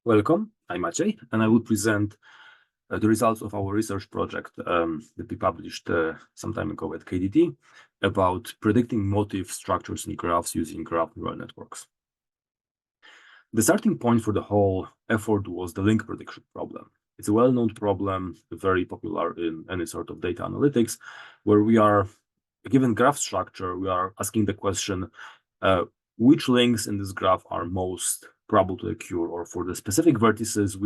Welcome, I'm Maciej, and I will present the results of our research project that we published some time ago at KDD about predicting motif structures in graphs using graph neural networks. The starting point for the whole effort was the link prediction problem. It's a well-known problem, very popular in any sort of data analytics, where we are, given graph structure, we are asking the question, which links in this graph are most probable to occur, or for the specific vertices,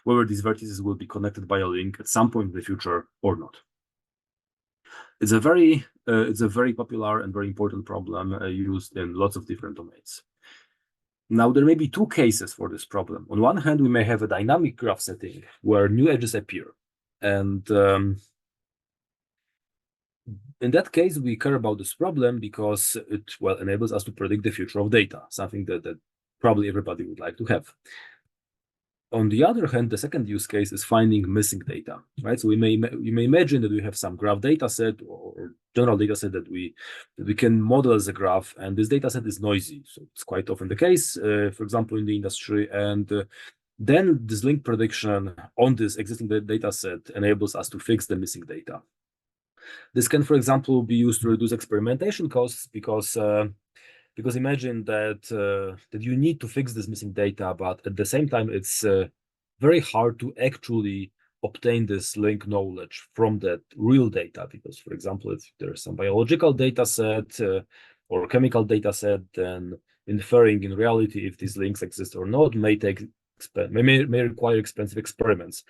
whether these vertices will be connected by a link at some point in the future or not. It's a very popular and very important problem used in lots of different domains. Now, there may be two cases for this problem. On one hand, we may have a dynamic graph setting where new edges appear. And in that case, we care about this problem because it enables us to predict the future of data, something that probably everybody would like to have. On the other hand, the second use case is finding missing data, right? So you may imagine that we have some graph data set or general data set that we can model as a graph, and this data set is noisy. So it's quite often the case, for example, in the industry. And then this link prediction on this existing data set enables us to fix the missing data. This can, for example, be used to reduce experimentation costs because imagine that you need to fix this missing data, but at the same time, it's very hard to actually obtain this link knowledge from that real data. Because, for example, if there's some biological data set or chemical data set, then inferring in reality if these links exist or not may require expensive experiments.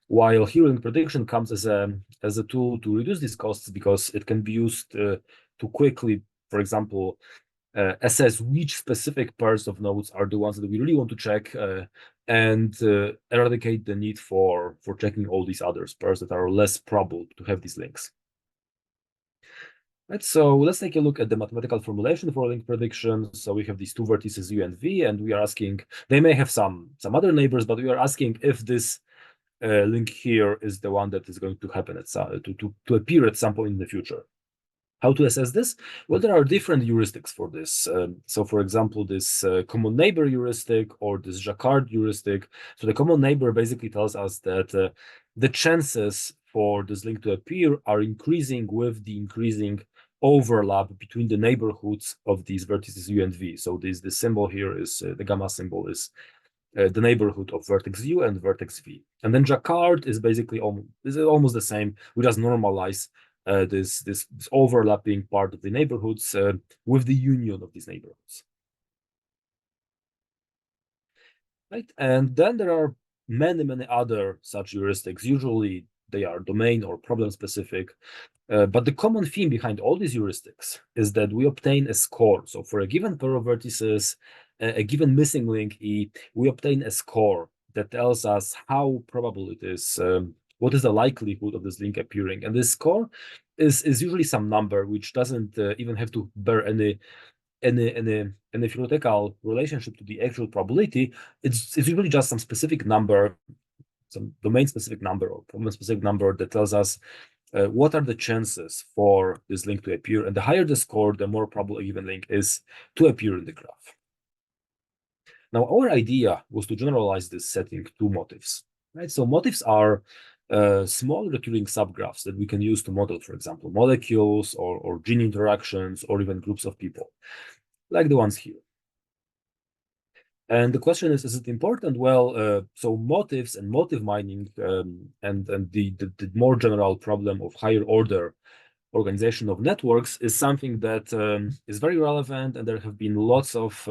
While here link prediction comes as a tool to reduce these costs because it can be used to quickly, for example, assess which specific pairs of nodes are the ones that we really want to check and eradicate the need for checking all these other pairs that are less probable to have these links. Right, so let's take a look at the mathematical formulation for link prediction. So we have these two vertices U and V, and we are asking, they may have some other neighbors, but we are asking if this link here is the one that is going to happen to appear at some point in the future. How to assess this? Well, there are different heuristics for this. So, for example, this common neighbor heuristic or this Jacquard heuristic. So the common neighbor basically tells us that the chances for this link to appear are increasing with the increasing overlap between the neighborhoods of these vertices U and V. So the symbol here is the gamma symbol is the neighborhood of vertex U and vertex V. And then Jacquard is basically almost the same. We just normalize this overlapping part of the neighborhoods with the union of these neighborhoods. Right, and then there are many other such heuristics. Usually they are domain or problem specific, but the common theme behind all these heuristics is that we obtain a score. So for a given pair of vertices, a given missing link E, we obtain a score that tells us how probable it is. What is the likelihood of this link appearing? And this score is usually some number which doesn't even have to bear any theoretical relationship to the actual probability. It's usually just some specific number, some domain-specific number or problem-specific number that tells us what are the chances for this link to appear. And the higher the score, the more probable a given link is to appear in the graph. Now, our idea was to generalize this setting to motifs. Right? So motifs are small recurring subgraphs that we can use to model, for example, molecules or gene interactions or even groups of people, like the ones here. And the question is it important? Well, so motifs and motive mining and the more general problem of higher order organization of networks is something that is very relevant, and there have been lots of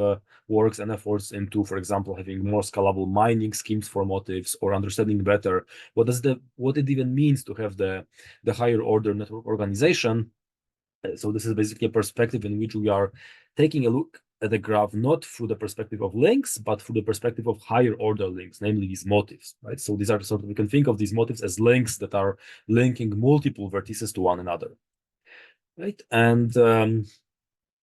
works and efforts into, for example, having more scalable mining schemes for motifs or understanding better what it even means to have the higher order network organization. So this is basically a perspective in which we are taking a look at the graph not through the perspective of links, but through the perspective of higher order links, namely these motifs, right? So these are we can think of these motifs as links that are linking multiple vertices to one another, right? And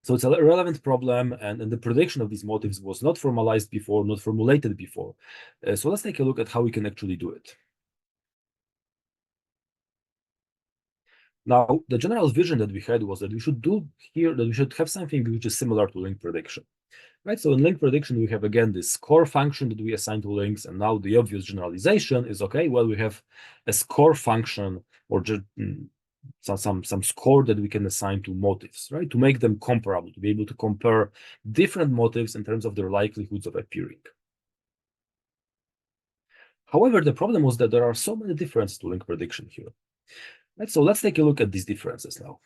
so it's a relevant problem, and the prediction of these motifs was not formalized before, not formulated before. So let's take a look at how we can actually do it. Now, the general vision that we had was that we should have something which is similar to link prediction. Right, so in link prediction, we have again this score function that we assign to links, and now the obvious generalization is, okay, well, we have a score function or just some score that we can assign to motifs, right, to make them comparable, to be able to compare different motifs in terms of their likelihoods of appearing. However, the problem was that there are so many differences to link prediction here. Right, so let's take a look at these differences now.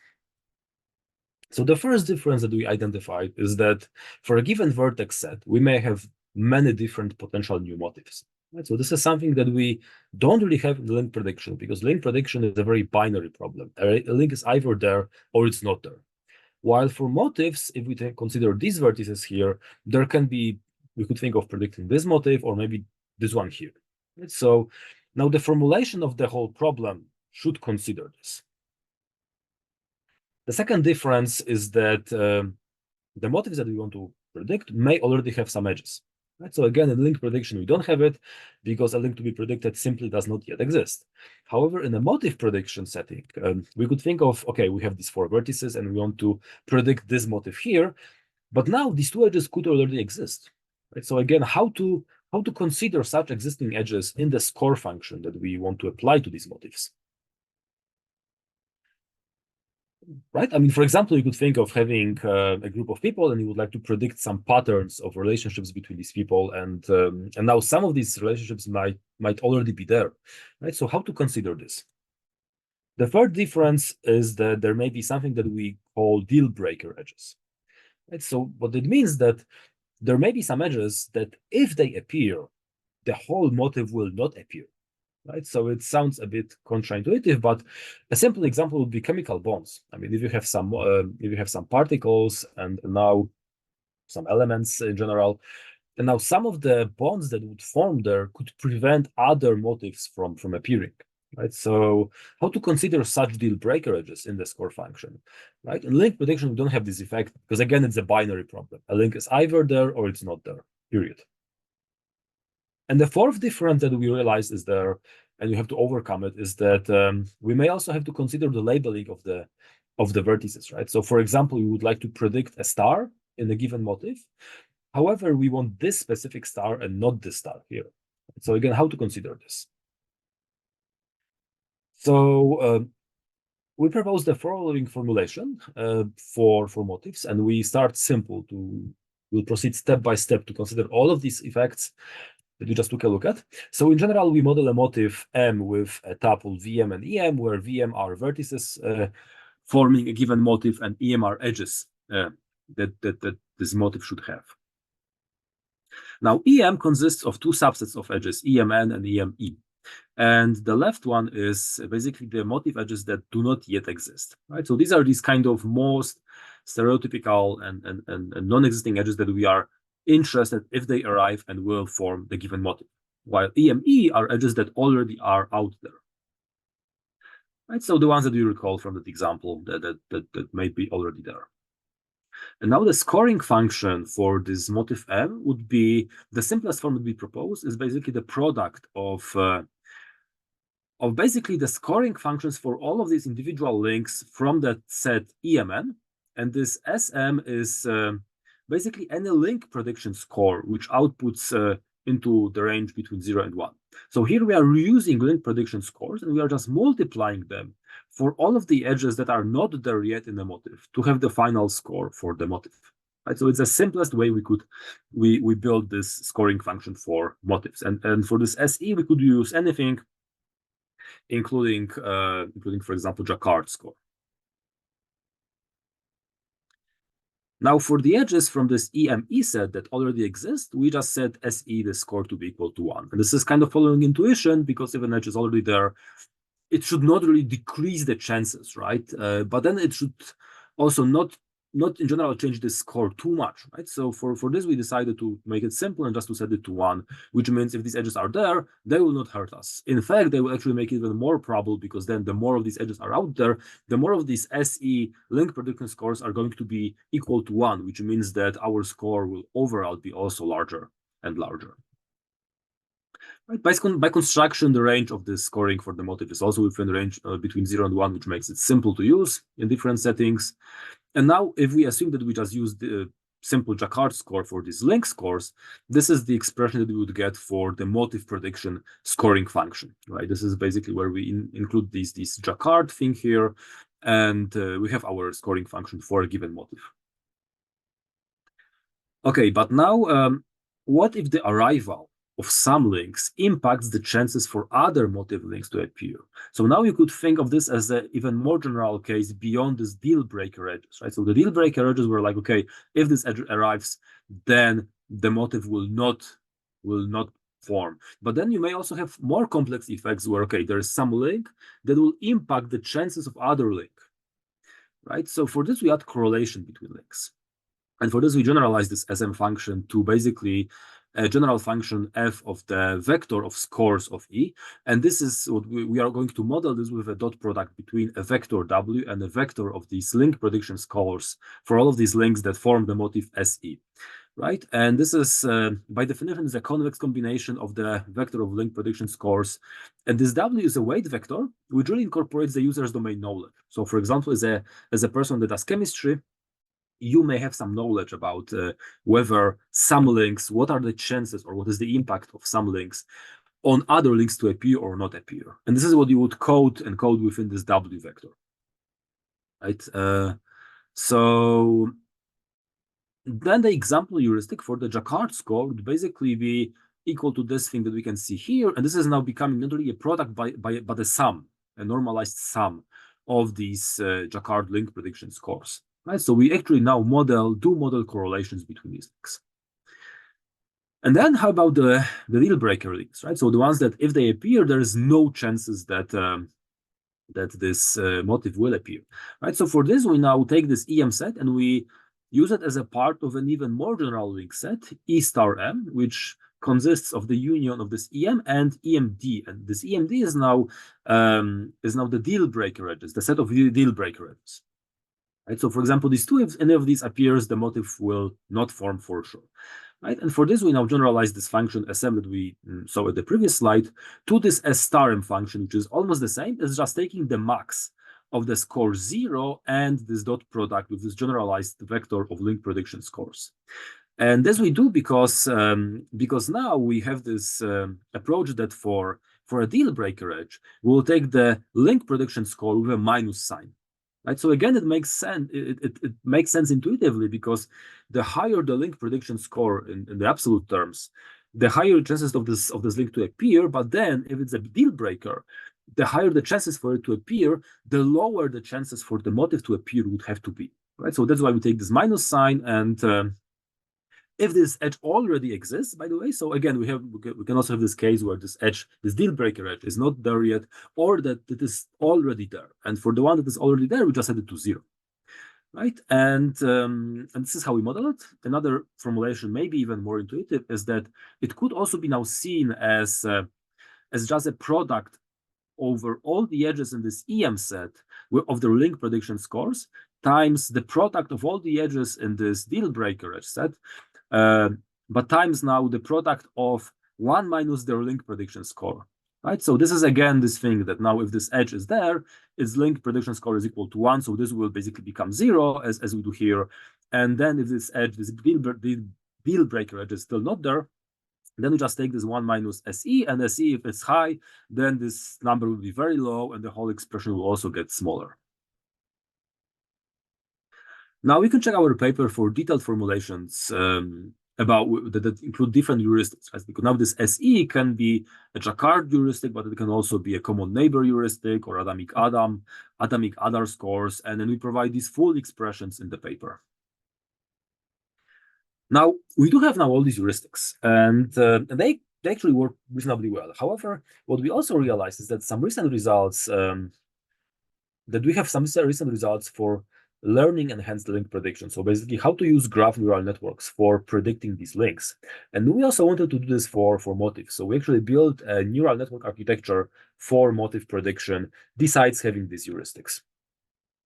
So the first difference that we identified is that for a given vertex set, we may have many different potential new motifs. Right? So this is something that we don't really have in link prediction, because link prediction is a very binary problem. A link is either there or it's not there. While for motifs, if we consider these vertices here, there can be, we could think of predicting this motif or maybe this one here. Right? So now the formulation of the whole problem should consider this. The second difference is that the motifs that we want to predict may already have some edges. Right? So again, in link prediction, we don't have it because a link to be predicted simply does not yet exist. However, in a motif prediction setting, we could think of, okay, we have these 4 vertices and we want to predict this motif here, but now these 2 edges could already exist. Right? So again, how to consider such existing edges in the score function that we want to apply to these motifs? Right? I mean, for example, you could think of having a group of people and you would like to predict some patterns of relationships between these people, and now some of these relationships might already be there, right? So how to consider this? The third difference is that there may be something that we call deal breaker edges, right? So what it means that there may be some edges that if they appear, the whole motif will not appear. Right, so it sounds a bit counterintuitive, but a simple example would be chemical bonds. I mean, if you have some particles and now some elements in general, and now some of the bonds that would form there could prevent other motifs from appearing. Right, so how to consider such deal breaker edges in the score function? Right, in link prediction, we don't have this effect because again, it's a binary problem. A link is either there or it's not there. Period. And the fourth difference that we realize is there, and you have to overcome it, is that we may also have to consider the labeling of the vertices, right? So for example, we would like to predict a star in a given motif. However, we want this specific star and not this star here. So again, how to consider this? So we propose the following formulation for motifs, and we start simple. We'll proceed step by step to consider all of these effects that we just took a look at. So in general, we model a motif M with a tuple VM and EM, where VM are vertices forming a given motif and EM are edges that this motif should have. Now, EM consists of 2 subsets of edges, EMN and EME. And the left one is basically the motif edges that do not yet exist, right? So these are these kind of most stereotypical and non-existing edges that we are interested if they arrive and will form the given motif, while EME are edges that already are out there. Right, so the ones that you recall from that example that may be already there. And now the scoring function for this motif M would be, the simplest form that we propose is basically the product of basically the scoring functions for all of these individual links from that set EMN, and this SM is basically any link prediction score which outputs into the range between 0 and 1. So here we are reusing link prediction scores and we are just multiplying them for all of the edges that are not there yet in the motif to have the final score for the motif. Right? So it's the simplest way we build this scoring function for motifs. And for this SE, we could use anything, including for example, Jacquard score. Now, for the edges from this EME set that already exist, we just set SE, the score, to be equal to 1. And this is kind of following intuition, because if an edge is already there, it should not really decrease the chances, right? But then it should also not in general change the score too much, right? So for this, we decided to make it simple and just to set it to 1, which means if these edges are there, they will not hurt us. In fact, they will actually make it even more probable, because then the more of these edges are out there, the more of these SE link prediction scores are going to be equal to 1, which means that our score will overall be also larger and larger. Right. By construction, the range of the scoring for the motif is also within the range between 0 and 1, which makes it simple to use in different settings. And now, if we assume that we just use simple Jacquard score for these link scores, this is the expression that we would get for the motif prediction scoring function, right? This is basically where we include this Jacquard thing here, and we have our scoring function for a given motif. Okay, but now, what if the arrival of some links impacts the chances for other motif links to appear? So now you could think of this as an even more general case beyond this deal breaker edges, right? So the deal breaker edges were like, okay, if this edge arrives, then the motif will not form. But then you may also have more complex effects where, okay, there is some link that will impact the chances of other link, right? So for this, we add correlation between links. And for this, we generalize this SM function to basically a general function f of the vector of scores of E. And this is what we are going to model this with a dot product between a vector W and a vector of these link prediction scores for all of these links that form the motif SE, right? And this is, by definition, is a convex combination of the vector of link prediction scores. And this W is a weight vector, which really incorporates the user's domain knowledge. So for example, as a person that does chemistry, you may have some knowledge about whether some links, what are the chances or what is the impact of some links on other links to appear or not appear. And this is what you would encode within this W vector, right? So then the example heuristic for the Jacquard score would basically be equal to this thing that we can see here. And this is now becoming not really a product, but a sum, a normalized sum of these Jacquard link prediction scores. Right, so we actually now do model correlations between these links. And then how about the deal breaker links, right? So the ones that if they appear, there is no chances that this motif will appear, right? So for this, we now take this EM set and we use it as a part of an even more general link set, E star M, which consists of the union of this EM and EMD. And this EMD is now the deal breaker edges, the set of deal breaker edges. Right, so for example, these two, if any of these appears, the motif will not form for sure. Right, and for this, we now generalize this function SM that we saw at the previous slide to this S star M function, which is almost the same. It's just taking the max of the score 0 and this dot product with this generalized vector of link prediction scores. And this we do because now we have this approach that for a deal breaker edge, we'll take the link prediction score with a minus sign. Right, so again, it makes sense. It makes sense intuitively because the higher the link prediction score in the absolute terms, the higher chances of this link to appear. But then, if it's a deal breaker, the higher the chances for it to appear, the lower the chances for the motif to appear would have to be. Right, so that's why we take this minus sign. And if this edge already exists, by the way, so again, we can also have this case where this edge, this deal breaker edge, is not there yet, or that it is already there. And for the one that is already there, we just set it to 0, right? And this is how we model it. Another formulation, maybe even more intuitive, is that it could also be now seen as just a product over all the edges in this EM set of the link prediction scores times the product of all the edges in this deal breaker edge set. But times now the product of 1 minus their link prediction score, right? So this is again this thing that now if this edge is there, its link prediction score is equal to 1. So this will basically become 0 as we do here. And then if this edge, this deal breaker edge is still not there, then we just take this 1 minus SE, and SE, if it's high, then this number will be very low and the whole expression will also get smaller. Now we can check our paper for detailed formulations about that include different heuristics, right? Because now this SE can be a Jacquard heuristic, but it can also be a common neighbor heuristic or atomic Adar scores, and then we provide these full expressions in the paper. Now we do have now all these heuristics, and they actually work reasonably well. However, what we also realize is that some recent results for learning enhanced link prediction. So basically how to use graph neural networks for predicting these links. And we also wanted to do this for motif. So we actually built a neural network architecture for motif prediction besides having these heuristics.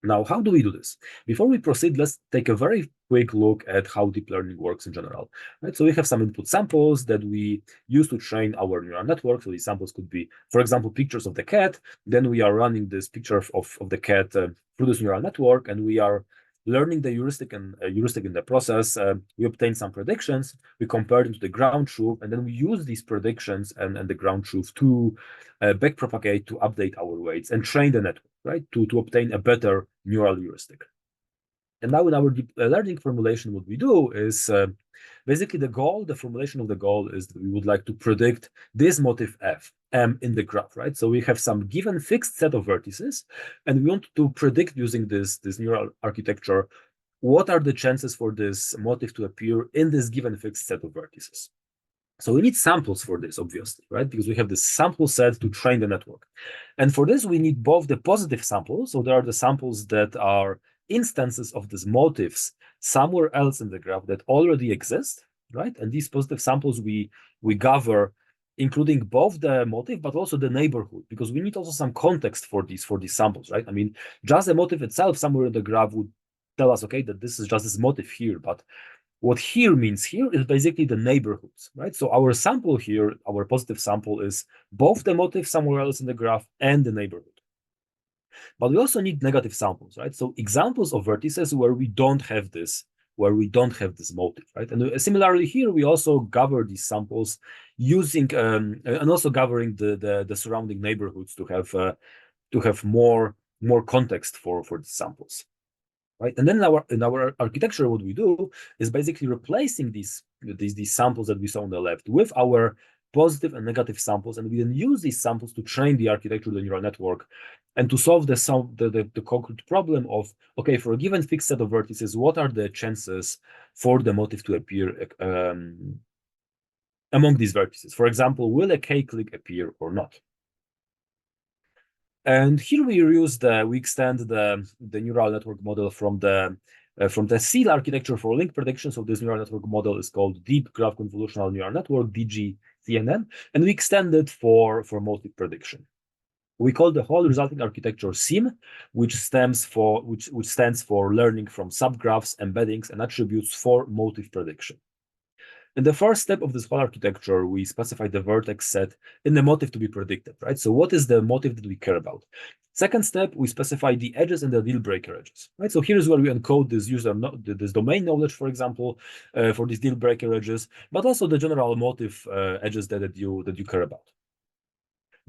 Now, how do we do this? Before we proceed, let's take a very quick look at how deep learning works in general. Right? So we have some input samples that we use to train our neural network. So these samples could be, for example, pictures of the cat. Then we are running this picture of the cat through this neural network, and we are learning the heuristic and heuristic in the process, we obtain some predictions, we compare them to the ground truth, and then we use these predictions and the ground truth to backpropagate, to update our weights and train the network, right, to obtain a better neural heuristic. And now in our deep learning formulation, what we do is basically the formulation of the goal is that we would like to predict this motif F, M in the graph, right? So we have some given fixed set of vertices, and we want to predict using this neural architecture, what are the chances for this motif to appear in this given fixed set of vertices. So we need samples for this, obviously, right? Because we have this sample set to train the network. And for this, we need both the positive samples. So there are the samples that are instances of these motifs somewhere else in the graph that already exist, right? And these positive samples we gather, including both the motif but also the neighborhood, because we need also some context for these samples, right? I mean, just the motif itself somewhere in the graph would tell us, okay, that this is just this motif here, but what here means here is basically the neighborhoods, right? So our sample here, our positive sample, is both the motif somewhere else in the graph and the neighborhood. But we also need negative samples, right? So examples of vertices where we don't have this motif, right? And similarly here, we also gather these samples using and also gathering the surrounding neighborhoods to have more context for these samples, right? And then in our architecture, what we do is basically replacing these samples that we saw on the left with our positive and negative samples, and we then use these samples to train the architecture of the neural network and to solve the concrete problem of, okay, for a given fixed set of vertices, what are the chances for the motif to appear among these vertices? For example, will a k-click appear or not? And here we extend the neural network model from the SEAL architecture for link prediction. So this neural network model is called Deep Graph Convolutional Neural Network, DGCNN, and we extend it for motif prediction. We call the whole resulting architecture SIM, which stands for learning from subgraphs, embeddings, and attributes for motif prediction. In the first step of this whole architecture, we specify the vertex set in the motif to be predicted, right? So what is the motif that we care about? Second step, we specify the edges and the deal breaker edges, right? So here's where we encode this domain knowledge, for example, for these deal breaker edges, but also the general motif edges that you care about.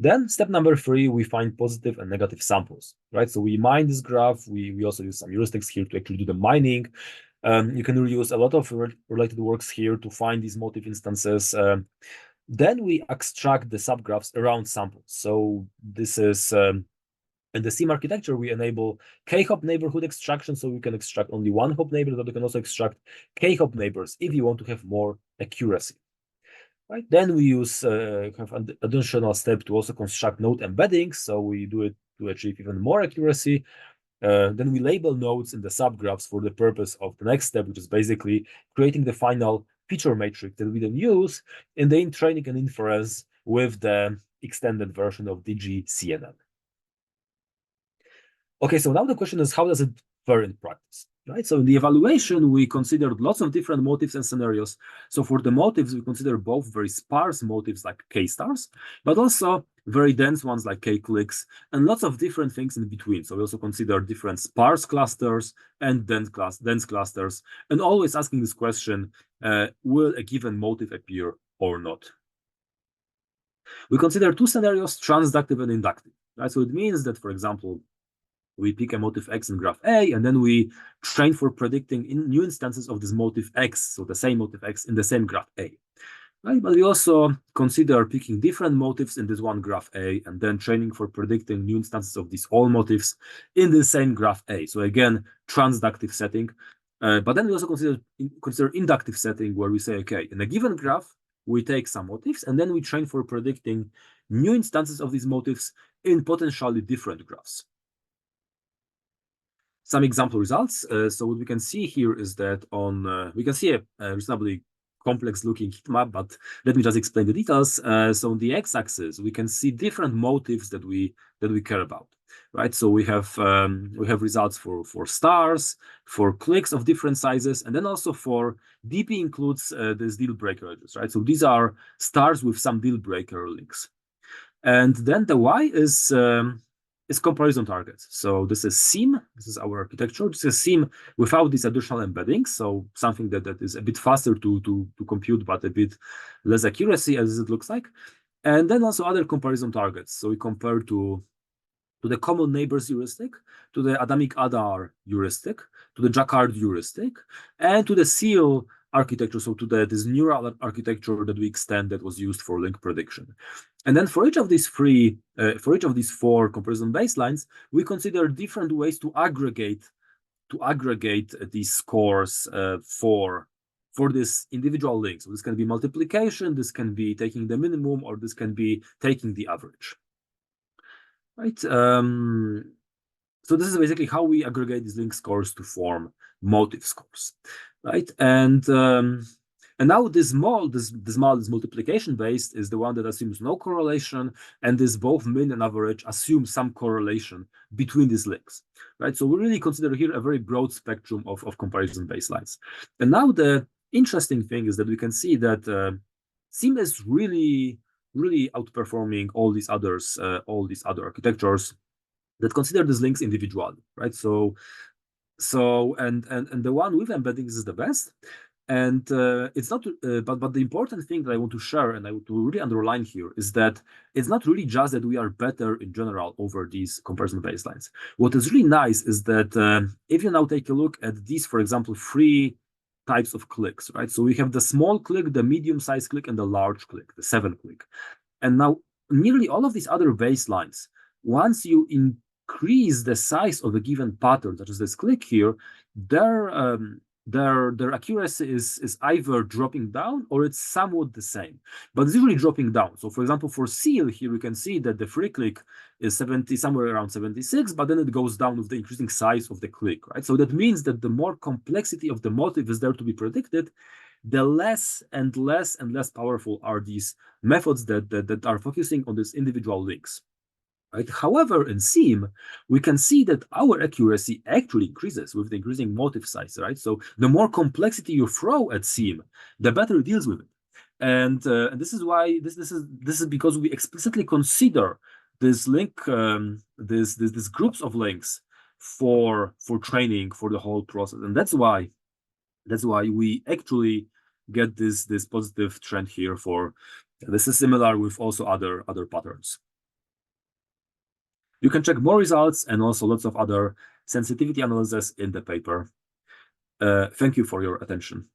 Then step number 3, we find positive and negative samples, right? So we mine this graph. We also use some heuristics here to actually do the mining. You can use a lot of related works here to find these motif instances. Then we extract the subgraphs around samples. So this is in the SIM architecture, we enable k-hop neighborhood extraction, so we can extract only one hop neighbor, but we can also extract k-hop neighbors if you want to have more accuracy. Right. Then we use have an additional step to also construct node embeddings. So we do it to achieve even more accuracy. Then we label nodes in the subgraphs for the purpose of the next step, which is basically creating the final feature matrix that we then use in the training and inference with the extended version of DGCNN. Okay, so now the question is, how does it vary in practice? Right. So in the evaluation, we considered lots of different motifs and scenarios. So for the motifs, we consider both very sparse motifs like k-stars, but also very dense ones like k-clicks, and lots of different things in between. So we also consider different sparse clusters and dense clusters, and always asking this question, will a given motif appear or not? We consider 2 scenarios, transductive and inductive. Right. So it means that, for example, we pick a motif X in graph A, and then we train for predicting new instances of this motif X, so the same motif X in the same graph A. Right? But we also consider picking different motifs in this one graph A, and then training for predicting new instances of these all motifs in the same graph A. So again, transductive setting. But then we also consider inductive setting, where we say, okay, in a given graph, we take some motifs, and then we train for predicting new instances of these motifs in potentially different graphs. Some example results. So what we can see here is that we can see a reasonably complex looking heat map, but let me just explain the details. So on the x-axis, we can see different motifs that we care about, right? So we have results for stars, for clicks of different sizes, and then also for DP includes this deal breaker edges, right? So these are stars with some deal breaker links. And then the y is is comparison targets. So this is SIEM. This is our architecture. This is SIEM without these additional embeddings. So something that is a bit faster to compute, but a bit less accuracy as it looks like. And then also other comparison targets. So we compare to the common neighbors heuristic, to the Adamic Adar heuristic, to the Jacquard heuristic, and to the SEAL architecture, so to this neural architecture that we extend that was used for link prediction. And then for each of these four comparison baselines, we consider different ways to aggregate these scores for this individual link. So this can be multiplication, this can be taking the minimum, or this can be taking the average. Right. So this is basically how we aggregate these link scores to form motif scores, right? And now this model, this multiplication based, is the one that assumes no correlation, and this both mean and average assume some correlation between these links, right? So we really consider here a very broad spectrum of comparison baselines. And now the interesting thing is that we can see that SIEM is really outperforming all these other architectures that consider these links individually, right? So and the one with embeddings is the best. And it's not, but the important thing that I want to share and I want to really underline here is that it's not really just that we are better in general over these comparison baselines. What is really nice is that if you now take a look at these, for example, three types of clicks, right? So we have the small click, the medium-sized click, and the large click, the 7 click. And now nearly all of these other baselines, once you increase the size of a given pattern, such as this click here, their accuracy is either dropping down or it's somewhat the same, but it's usually dropping down. So for example, for SEAL here, we can see that the free click is somewhere around 76, but then it goes down with the increasing size of the click, right? So that means that the more complexity of the motif is there to be predicted, the less and less powerful are these methods that are focusing on these individual links. Right? However, in SIEM, we can see that our accuracy actually increases with the increasing motif size, right? So the more complexity you throw at SIEM, the better it deals with it. And this is why this is because we explicitly consider this link, this groups of links for training for the whole process, and that's why we actually get this positive trend here. For this is similar with also other patterns. You can check more results and also lots of other sensitivity analysis in the paper. Thank you for your attention.